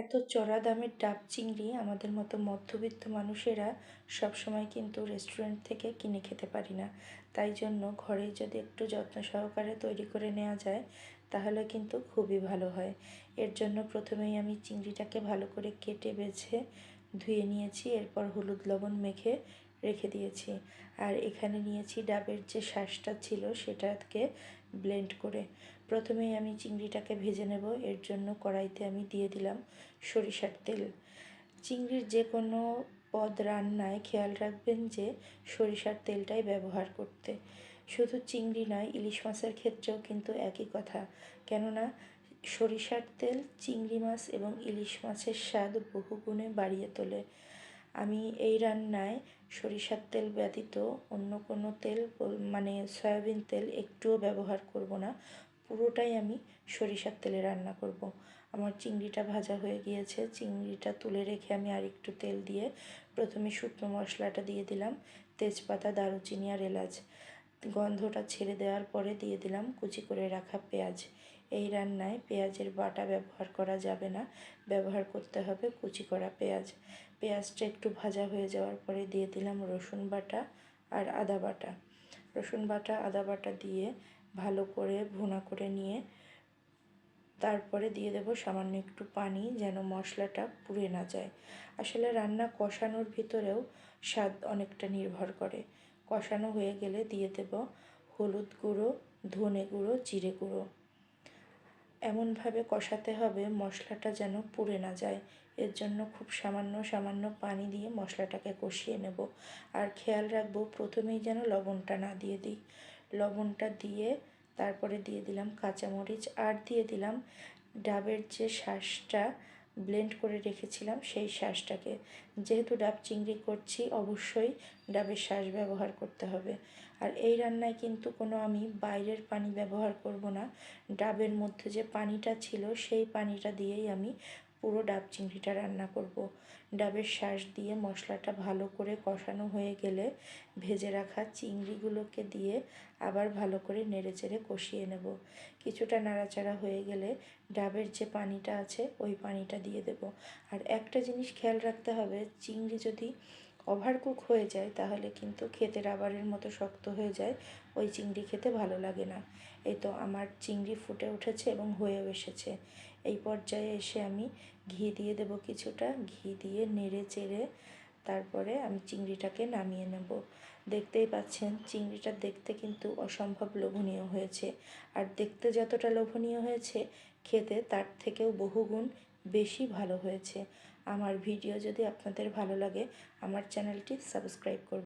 এত চড়া দামের ডাব চিংড়ি আমাদের মতো মধ্যবিত্ত মানুষেরা সবসময় কিন্তু রেস্টুরেন্ট থেকে কিনে খেতে পারি না। তাই জন্য ঘরে যদি একটু যত্ন সহকারে তৈরি করে নেওয়া যায় তাহলে কিন্তু খুবই ভালো হয়। এর জন্য প্রথমেই আমি চিংড়িটাকে ভালো করে কেটে বেছে ধুয়ে নিয়েছি, এরপর হলুদ লবণ মেখে রেখে দিয়েছি। আর এখানে নিয়েছি ডাবের যে শাঁসটা ছিল সেটাকে ব্লেন্ড করে। প্রথমেই আমি চিংড়িটাকে ভেজে নেব। এর জন্য কড়াইতে আমি দিয়ে দিলাম সরিষার তেল। চিংড়ির যে কোনো পদ রান্নায় খেয়াল রাখবেন যে সরিষার তেলটাই ব্যবহার করতে। শুধু চিংড়ি নয়, ইলিশ মাছের ক্ষেত্রেও কিন্তু একই কথা। কেননা সরিষার তেল চিংড়ি মাছ এবং ইলিশ মাছের স্বাদ বহুগুণে বাড়িয়ে তোলে। আমি এই রান্নায় সরিষার তেল ব্যতীত অন্য কোনো তেল মানে সয়াবিন তেল একটুও ব্যবহার করব না। পুরোটাই আমি সরিষার তেলে রান্না করব। আমার চিংড়িটা ভাজা হয়ে গিয়েছে। চিংড়িটা তুলে রেখে আমি আরেকটু তেল দিয়ে প্রথমে শুকনো মশলাটা দিয়ে দিলাম, তেজপাতা, দারুচিনি আর এলাচ। গন্ধটা ছেড়ে দেওয়ার পরে দিয়ে দিলাম কুচি করে রাখা পেঁয়াজ। এই রান্নায় পেঁয়াজের বাটা ব্যবহার করা যাবে না, ব্যবহার করতে হবে কুচি করা পেঁয়াজ। পেঁয়াজটা একটু ভাজা হয়ে যাওয়ার পরে দিয়ে দিলাম রসুন বাটা আর আদা বাটা। রসুন বাটা আদা বাটা দিয়ে ভালো করে ভুনা করে নিয়ে তারপরে দিয়ে দেব সামান্য একটু পানি, যেন মশলাটা পুড়ে না যায়। আসলে রান্না কষানোর ভিতরেও স্বাদ অনেকটা নির্ভর করে। কষানো হয়ে গেলে দিয়ে দেব হলুদ গুঁড়ো, ধনে গুঁড়ো, জিরে গুঁড়ো। এমনভাবে কষাতে হবে মশলাটা যেন পুড়ে না যায়। এর জন্য খুব সামান্য সামান্য পানি দিয়ে মশলাটাকে কষিয়ে নেব। আর খেয়াল রাখবো প্রথমেই যেন লবণটা না দিয়ে দিই। লবণটা দিয়ে তারপরে দিয়ে দিলাম কাঁচামরিচ আর দিয়ে দিলাম ডাবের যে শাঁসটা ব্লেন্ড করে রেখেছিলাম সেই শাঁসটাকে। যেহেতু ডাব চিংড়ি করছি অবশ্যই ডাবের শাঁস ব্যবহার করতে হবে। আর এই রান্নায় কিন্তু কোনো আমি বাইরের পানি ব্যবহার করব না। ডাবের মধ্যে যে পানিটা ছিল সেই পানিটা দিয়েই আমি পুরো ডাব চিংড়িটা রান্না করব। ডাবের শাঁস দিয়ে মশলাটা ভালো করে কষানো হয়ে গেলে ভেজে রাখা চিংড়িগুলোকে দিয়ে আবার ভালো করে নেড়েচেড়ে কষিয়ে নেব। কিছুটা নাড়াচাড়া হয়ে গেলে ডাবের যে পানিটা আছে ওই পানিটা দিয়ে দেব। আর একটা জিনিস খেয়াল রাখতে হবে, চিংড়ি যদি ওভারকুক হয়ে যায় তাহলে কিন্তু খেতে রাবারের মতো শক্ত হয়ে যায়, ওই চিংড়ি খেতে ভালো লাগে না। এই তো আমার চিংড়ি ফুটে উঠেছে এবং হয়েও এসেছে। এই পর্যায়ে এসে আমি ঘি দিয়ে দেব কিছুটা। ঘি দিয়ে নেড়ে চেড়ে তারপরে আমি চিংড়িটাকে নামিয়ে নেব। দেখতেই পাচ্ছেন চিংড়িটা দেখতে কিন্তু অসম্ভব লোভনীয় হয়েছে। আর দেখতে যতটা লোভনীয় হয়েছে খেতে তার থেকেও বহুগুণ বেশি ভালো হয়েছে। আমার ভিডিও যদি আপনাদের ভালো লাগে আমার চ্যানেলটি সাবস্ক্রাইব করবেন।